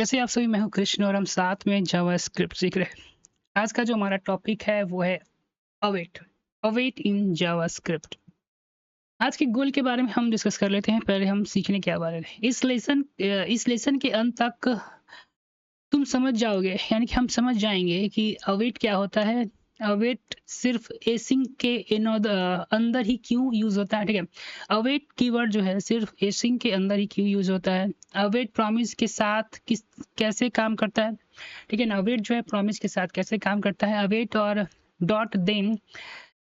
कैसे आप सभी, मैं हूं कृष्ण और हम साथ में जावास्क्रिप्ट सीख रहे हैं। आज का जो हमारा टॉपिक है वो है अवेट अवेट इन जावास्क्रिप्ट। आज के गोल के बारे में हम डिस्कस कर लेते हैं। पहले हम सीखने क्या बारे में, इस लेसन के अंत तक तुम समझ जाओगे, यानी कि हम समझ जाएंगे कि अवेट क्या होता है। अवेट सिर्फ एसिंग के अंदर ही क्यों यूज होता है, ठीक है। अवेट कीवर्ड जो है सिर्फ एसिंग के अंदर ही क्यों यूज होता है। अवेट प्रॉमिस के साथ किस कैसे काम करता है, ठीक है ना। अवेट जो है प्रॉमिस के साथ कैसे काम करता है। अवेट और डॉट देन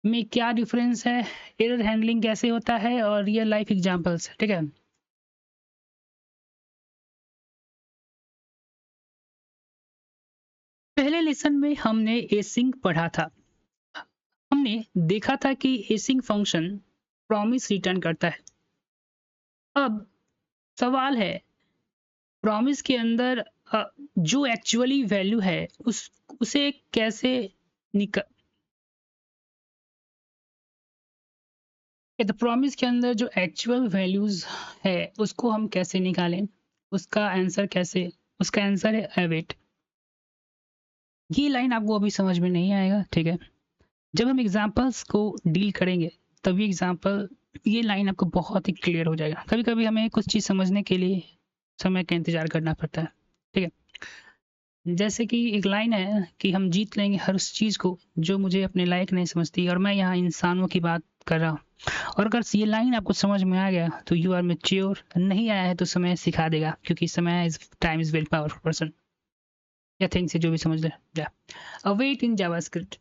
में क्या डिफरेंस है। एरर हैंडलिंग कैसे होता है और रियल लाइफ एग्जांपल्स, ठीक है। पहले लेसन में हमने एसिंग पढ़ा था। हमने देखा था कि एसिंग फंक्शन प्रॉमिस रिटर्न करता है। अब सवाल है, प्रॉमिस के अंदर जो एक्चुअली वैल्यू है उसे कैसे निकल तो प्रॉमिस के अंदर जो एक्चुअल वैल्यूज है उसको हम कैसे निकालें, उसका आंसर कैसे। उसका आंसर है अवेट। ये लाइन आपको अभी समझ में नहीं आएगा, ठीक है। जब हम एग्जांपल्स को डील करेंगे तभी एग्जांपल, ये लाइन आपको बहुत ही क्लियर हो जाएगा। कभी कभी हमें कुछ चीज़ समझने के लिए समय का इंतजार करना पड़ता है, ठीक है। जैसे कि एक लाइन है कि हम जीत लेंगे हर उस चीज़ को जो मुझे अपने लायक नहीं समझती, और मैं यहाँ इंसानों की बात कर रहा हूँ। और अगर ये लाइन आपको समझ में आ गया तो यू आर मेच्योर, नहीं आया है तो समय सिखा देगा, क्योंकि समय is time is very powerful person. या थिंक से जो भी समझ ले। अवेट इन जावास्क्रिप्ट,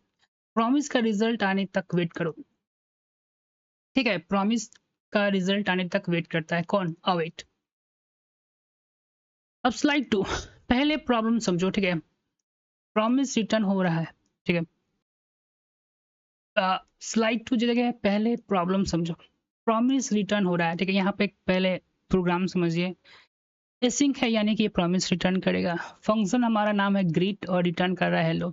प्रॉमिस का रिजल्ट आने तक वेट करो, ठीक है। प्रॉमिस का रिजल्ट आने तक वेट करता है कौन, अवेट। अब स्लाइड 2, पहले प्रॉब्लम समझो, ठीक है। प्रॉमिस रिटर्न हो रहा है, ठीक है। स्लाइड 2 जगह पहले प्रॉब्लम समझो। प्रॉमिस रिटर्न हो रहा है, ठीक है। यहाँ पे पहले प्रोग्राम समझिए। एसिंक है यानी कि ये प्रॉमिस रिटर्न करेगा। फंक्शन हमारा नाम है ग्रीट और रिटर्न कर रहा है हेलो।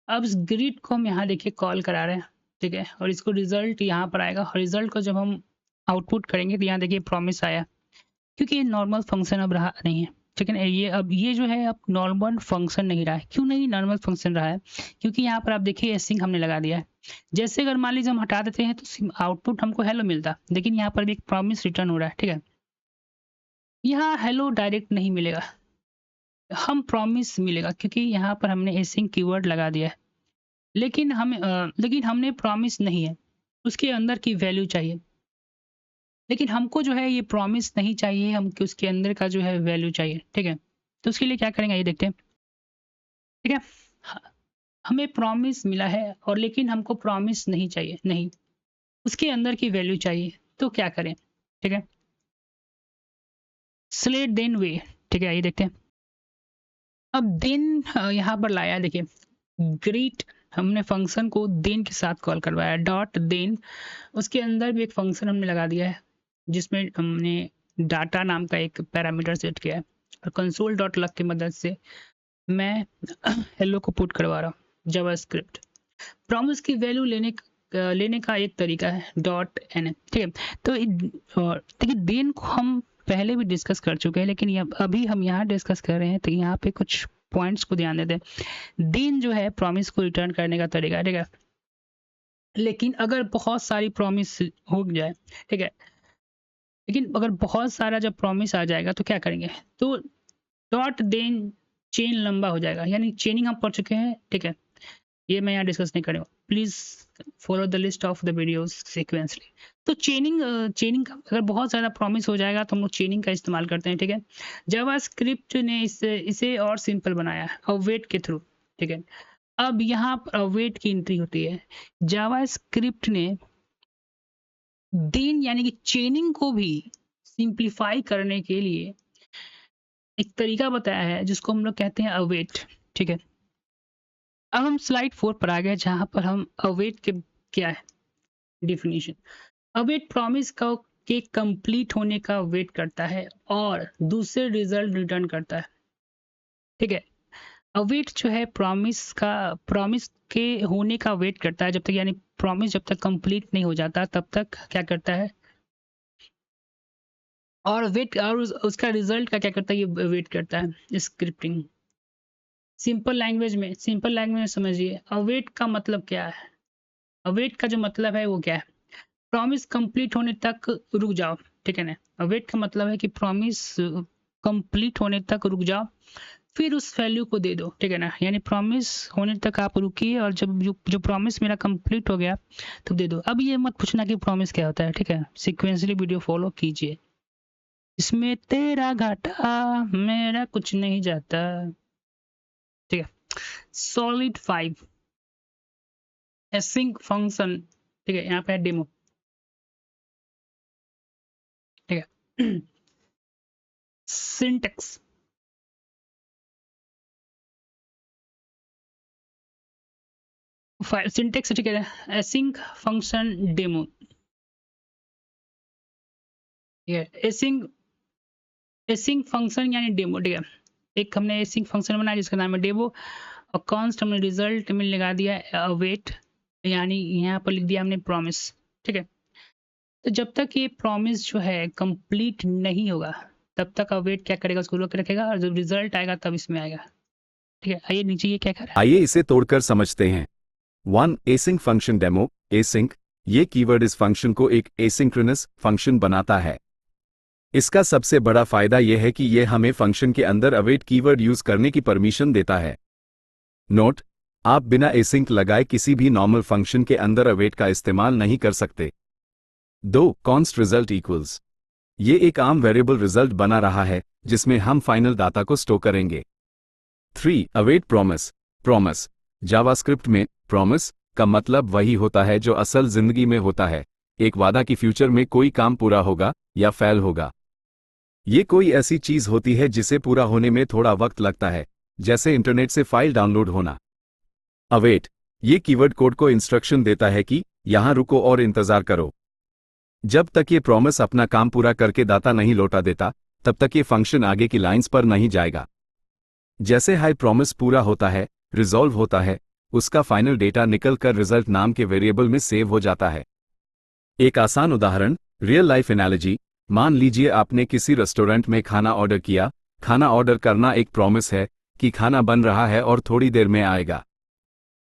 अब इस ग्रीट को हम यहाँ देखिए कॉल करा रहे हैं, ठीक है। और इसको रिजल्ट यहाँ पर आएगा, और रिजल्ट को जब हम आउटपुट करेंगे तो यहाँ देखिए प्रॉमिस आया, क्योंकि ये नॉर्मल फंक्शन अब रहा नहीं है, ठीक है ना। ये अब ये जो है अब नॉर्मल फंक्शन नहीं रहा है। क्यों नहीं नॉर्मल फंक्शन रहा है, क्योंकि यहाँ पर आप देखिए एसिंक हमने लगा दिया है। जैसे अगर मान लीजिए हम हटा देते हैं तो आउटपुट हमको हेलो मिलता, लेकिन यहाँ पर भी एक प्रॉमिस रिटर्न हो रहा है, ठीक है। यहाँ हेलो डायरेक्ट नहीं मिलेगा, हम प्रॉमिस मिलेगा, क्योंकि यहाँ पर हमने एसिंक कीवर्ड लगा दिया है। लेकिन हमने प्रॉमिस नहीं है, उसके अंदर की वैल्यू चाहिए। लेकिन हमको जो है ये प्रॉमिस नहीं चाहिए, हमको उसके अंदर का जो है वैल्यू चाहिए, ठीक है। तो उसके लिए क्या करेंगे ये देखते हैं, ठीक है। हमें प्रॉमिस मिला है और लेकिन हमको प्रॉमिस नहीं चाहिए, नहीं, उसके अंदर की वैल्यू चाहिए। तो क्या करें, ठीक है। स्लेट देन वे, ठीक है, ये देखते हैं। अब देन यहाँ पर लाया, देखिए ग्रीट, हमने फंक्शन को देन के साथ कॉल करवाया, डॉट देन। उसके अंदर भी एक फंक्शन हमने लगा दिया है जिसमें हमने डाटा नाम का एक पैरामीटर सेट किया है, और कंसोल डॉट लग की मदद से मैं हेलो को पुट करवा रहा हूँ जावास्क्रिप्ट। प्रॉमिस की वैल्यू लेने का एक तरीका है डॉट एन, ठीक है। तो देखिए देन को हम पहले भी डिस्कस कर चुके हैं, लेकिन अभी हम यहाँ डिस्कस कर रहे हैं, तो यहाँ पे कुछ पॉइंट्स को ध्यान देते हैं। देन जो है प्रॉमिस को रिटर्न करने का तरीका है, ठीक है। लेकिन अगर बहुत सारी प्रॉमिस हो जाए, ठीक है, लेकिन अगर बहुत सारा जब प्रॉमिस आ जाएगा तो क्या करेंगे, तो डॉट देन चेन लंबा हो जाएगा, यानी चेनिंग हम पढ़ चुके हैं, ठीक है। ये मैं यहाँ डिस्कस नहीं करूँगा, please follow the list of the videos sequentially. तो चेनिंग का अगर बहुत ज़्यादा प्रॉमिस हो जाएगा तो हम लोग चेनिंग का इस्तेमाल करते हैं, ठीक है। जावास्क्रिप्ट ने इसे और सिंपल बनाया है अवेट के थ्रू, ठीक है। अब यहाँ पर अवेट की एंट्री होती है। जावास्क्रिप्ट ने देन यानी कि चेनिंग को भी सिंप्लीफाई करने के लिए एक तरीका बताया है जिसको हम लोग कहते हैं अवेट, ठीक है। अब हम स्लाइड 4 पर आ गए, जहां पर हम अवेट के क्या है डिफिनीशन। अवेट प्रॉमिस का के कंप्लीट होने का वेट करता है और दूसरे रिजल्ट रिटर्न करता है, ठीक है। अवेट जो है प्रॉमिस के होने का वेट करता है जब तक, यानी प्रॉमिस जब तक कंप्लीट नहीं हो जाता तब तक क्या करता है, और वेट, और उसका रिजल्ट का क्या करता है, ये वेट करता है स्क्रिप्टिंग। सिंपल लैंग्वेज में समझिए, अवेट का मतलब क्या है। अवेट का जो मतलब है वो क्या है, प्रॉमिस कंप्लीट होने तक रुक जाओ, ठीक है ना। अवेट का मतलब है कि प्रॉमिस कंप्लीट होने तक रुक जाओ, फिर उस वैल्यू को दे दो, ठीक है ना। यानी प्रॉमिस होने तक आप रुकिए, और जब जो प्रॉमिस मेरा कंप्लीट हो गया तो दे दो। अब ये मत पूछना कि प्रॉमिस क्या होता है, ठीक है। सिक्वेंसली वीडियो फॉलो कीजिए। इसमें तेरा घाटा मेरा कुछ नहीं जाता, ठीक है। सॉलिड 5 एसिंक फंक्शन, ठीक है। यहाँ पे है डेमो, ठीक है। सिंटेक्स, सिंटेक्स, ठीक है। एसिंक फंक्शन डेमो, ठीक है। एसिंक फंक्शन यानी डेमो, ठीक है। एक हमने एसिंक फंक्शन बनाया जिसका नाम है डेमो, और कॉन्स्ट हमने रिजल्ट में लगा दिया अवेट, यानी यहाँ पर लिख दिया हमने प्रॉमिस, ठीक है। तो जब तक ये प्रॉमिस जो है कंप्लीट नहीं होगा तब तक अवेट क्या करेगा, उसको रोक रखेगा, और जब रिजल्ट आएगा तब इसमें आएगा, ठीक है। आइए नीचे ये क्या कर रहा है। आइए इसे तोड़कर समझते हैं। 1. Async function demo. एसिंक, ये कीवर्ड इस फंक्शन को एक एसिंक्रोनस फंक्शन बनाता है। इसका सबसे बड़ा फायदा यह है कि यह हमें फंक्शन के अंदर अवेट कीवर्ड यूज करने की परमिशन देता है। नोट, आप बिना एसिंक लगाए किसी भी नॉर्मल फंक्शन के अंदर अवेट का इस्तेमाल नहीं कर सकते। 2. कॉन्स्ट रिजल्ट इक्वल्स, ये एक आम वेरिएबल रिजल्ट बना रहा है जिसमें हम फाइनल डाटा को स्टोर करेंगे। 3. Await promise. प्रॉमिस, जावास्क्रिप्ट में प्रॉमिस का मतलब वही होता है जो असल जिंदगी में होता है, एक वादा कि फ्यूचर में कोई काम पूरा होगा या फेल होगा। ये कोई ऐसी चीज होती है जिसे पूरा होने में थोड़ा वक्त लगता है, जैसे इंटरनेट से फाइल डाउनलोड होना। अवेट, ये कीवर्ड कोड को इंस्ट्रक्शन देता है कि यहां रुको और इंतजार करो। जब तक ये प्रॉमिस अपना काम पूरा करके डाटा नहीं लौटा देता, तब तक ये फंक्शन आगे की लाइंस पर नहीं जाएगा। जैसे हाई प्रॉमिस पूरा होता है, रिजॉल्व होता है, उसका फाइनल डेटा निकल कर रिजल्ट नाम के वेरिएबल में सेव हो जाता है। एक आसान उदाहरण, रियल लाइफ एनालॉजी, मान लीजिए आपने किसी रेस्टोरेंट में खाना ऑर्डर किया। खाना ऑर्डर करना एक प्रॉमिस है कि खाना बन रहा है और थोड़ी देर में आएगा।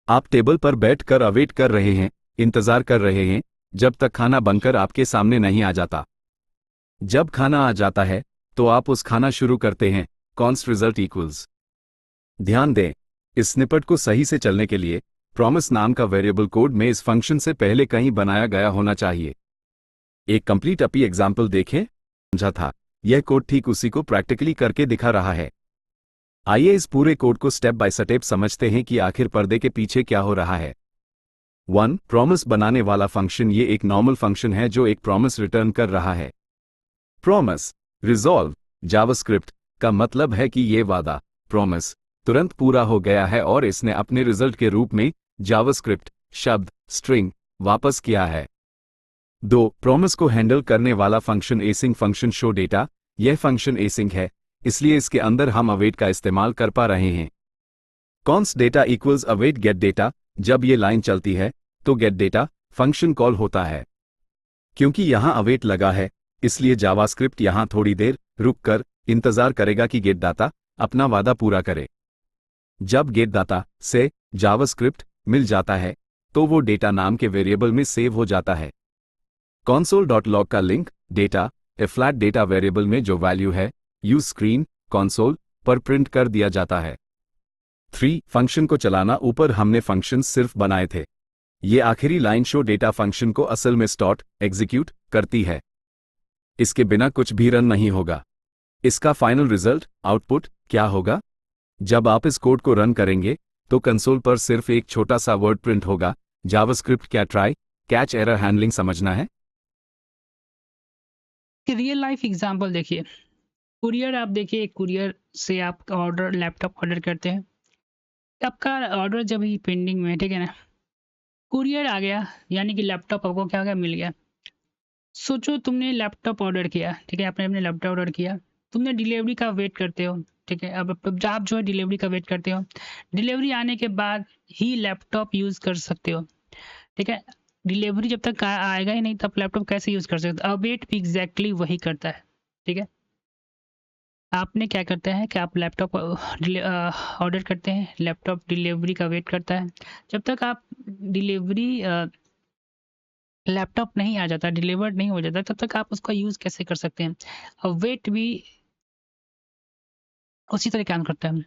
आप टेबल पर बैठकर अवेट कर रहे हैं, इंतजार कर रहे हैं, जब तक खाना बनकर आपके सामने नहीं आ जाता। जब खाना आ जाता है तो आप उस खाना शुरू करते हैं। Const result equals. ध्यान दें, इस स्निपेट को सही से चलने के लिए प्रॉमिस नाम का वेरिएबल कोड में इस फंक्शन से पहले कहीं बनाया गया होना चाहिए। एक कंप्लीट अपी एग्जाम्पल देखें। समझा था, यह कोड ठीक उसी को प्रैक्टिकली करके दिखा रहा है। आइए इस पूरे कोड को स्टेप बाय स्टेप समझते हैं कि आखिर पर्दे के पीछे क्या हो रहा है। 1. प्रॉमिस बनाने वाला फंक्शन, ये एक नॉर्मल फंक्शन है जो एक प्रॉमिस रिटर्न कर रहा है। प्रॉमिस रिजॉल्व जावास्क्रिप्ट का मतलब है कि ये वादा प्रॉमिस तुरंत पूरा हो गया है और इसने अपने रिजल्ट के रूप में जावास्क्रिप्ट शब्द स्ट्रिंग वापस किया है। 2. प्रॉमिस को हैंडल करने वाला function async function show data, यह फंक्शन एसिंक है, इसलिए इसके अंदर हम अवेट का इस्तेमाल कर पा रहे हैं। Const data equals await gate data, जब ये लाइन चलती है तो गेट डेटा फंक्शन कॉल होता है। क्योंकि यहां अवेट लगा है, इसलिए जावास्क्रिप्ट यहां थोड़ी देर रुककर इंतजार करेगा कि गेट डाटा अपना वादा पूरा करे। जब गेट डाटा से जावास्क्रिप्ट मिल जाता है तो वो डेटा नाम के वेरिएबल में सेव हो जाता है। console.log का लिंक डेटा ए फ्लैट डेटा वेरिएबल में जो वैल्यू है यूज स्क्रीन कंसोल पर प्रिंट कर दिया जाता है। 3. फंक्शन को चलाना, ऊपर हमने फंक्शंस सिर्फ बनाए थे, ये आखिरी लाइन शो डेटा फंक्शन को असल में स्टार्ट एग्जीक्यूट करती है। इसके बिना कुछ भी रन नहीं होगा। इसका फाइनल रिजल्ट आउटपुट क्या होगा? जब आप इस कोड को रन करेंगे तो कंसोल पर सिर्फ एक छोटा सा वर्ड प्रिंट होगा। जावास्क्रिप्ट क्या ट्राई कैच एरर हैंडलिंग समझना है? रियल लाइफ एग्जांपल देखिए, कुरियर, आप देखिए कुरियर से आप ऑर्डर लैपटॉप ऑर्डर करते हैं, आपका ऑर्डर जब ही पेंडिंग में है, ठीक है ना, कुरियर आ गया, यानी कि लैपटॉप आपको क्या हो गया, मिल गया। सोचो तुमने लैपटॉप ऑर्डर किया, ठीक है, आपने अपने लैपटॉप ऑर्डर किया, तुमने डिलीवरी का वेट करते हो, ठीक है। अब आप जो है डिलीवरी का वेट करते हो, डिलीवरी आने के बाद ही लैपटॉप यूज़ कर सकते हो, ठीक है। डिलीवरी जब तक आएगा ही नहीं तब लैपटॉप कैसे यूज़ कर सकते हो? अवेट भी एग्जैक्टली वही करता है। ठीक है। आपने क्या करते हैं कि आप लैपटॉप ऑर्डर करते हैं, लैपटॉप डिलीवरी का वेट करता है। जब तक आप डिलीवरी लैपटॉप नहीं आ जाता, डिलीवर्ड नहीं हो जाता, तब तक आप उसका यूज़ कैसे कर सकते हैं। और वेट भी उसी तरह काम करता है।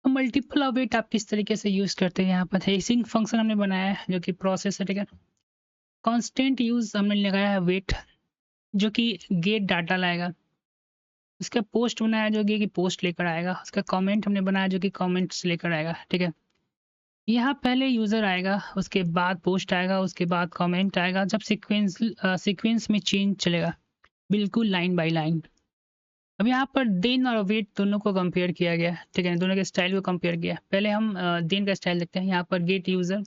मल्टीपल अवेट आप किस तरीके से यूज़ करते हैं। यहाँ पर एसिंक फंक्शन हमने बनाया है जो कि प्रोसेस है, ठीक है। कांस्टेंट यूज़ हमने लगाया है वेट, जो कि गेट डाटा लाएगा। उसका पोस्ट बनाया जो कि पोस्ट लेकर आएगा। उसका कमेंट हमने बनाया जो कि कमेंट्स लेकर आएगा, ठीक है। यहाँ पहले यूज़र आएगा, उसके बाद पोस्ट आएगा, उसके बाद कमेंट आएगा। जब सीक्वेंस में चेंज चलेगा, बिल्कुल लाइन बाय लाइन। अब यहाँ पर देन और वेट दोनों को कंपेयर किया गया, ठीक है। दोनों के स्टाइल को कंपेयर किया। पहले हम देन का स्टाइल देखते हैं। यहाँ पर गेट यूज़र,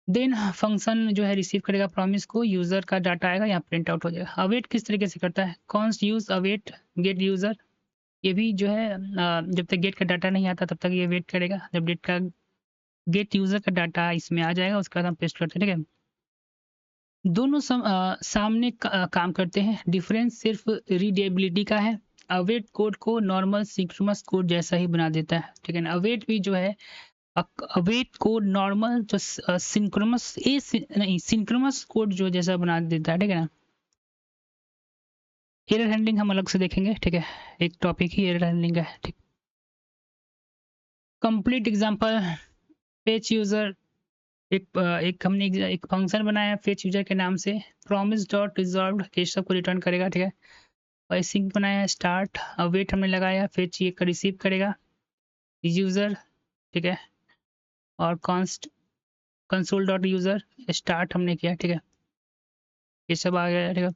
देन फंक्शन जो है रिसीव करेगा प्रॉमिस को, यूज़र का डाटा आएगा, यहाँ प्रिंट आउट हो जाएगा। अवेट किस तरीके से करता है, const use await gate user. ये भी जो है जब तक गेट का डाटा नहीं आता तब तक ये वेट करेगा। जब गेट यूज़र का डाटा इसमें आ जाएगा, उसके बाद हम पेस्ट करते हैं, ठीक है। दोनों सामने काम करते हैं। डिफरेंस सिर्फ रीडेबिलिटी का है। अवेट कोड को नॉर्मल सिंक्रोनस कोड जैसा ही बना देता है, ठीक है ना। अवेट भी जो है अवेट कोड नॉर्मल जो सिंक्रोनस नहीं सिंक्रोनस कोड जो जैसा बना देता है, ठीक है ना। एरर हैंडलिंग हम अलग से देखेंगे, ठीक है। एक टॉपिक ही एरर हैंडलिंग का है, ठीक। Complete example, fetch user. एक हमने एक फंक्शन बनाया फेच यूजर के नाम से। प्रॉमिस डॉट रिजॉल्व केशव को रिटर्न करेगा, ठीक है। और सिंक बनाया स्टार्ट, अवेट हमने लगाया, फेच ये का रिसीव करेगा यूजर, ठीक है। और कंसोल डॉट यूजर स्टार्ट हमने किया, ठीक है। ये सब आ गया, ठीक है।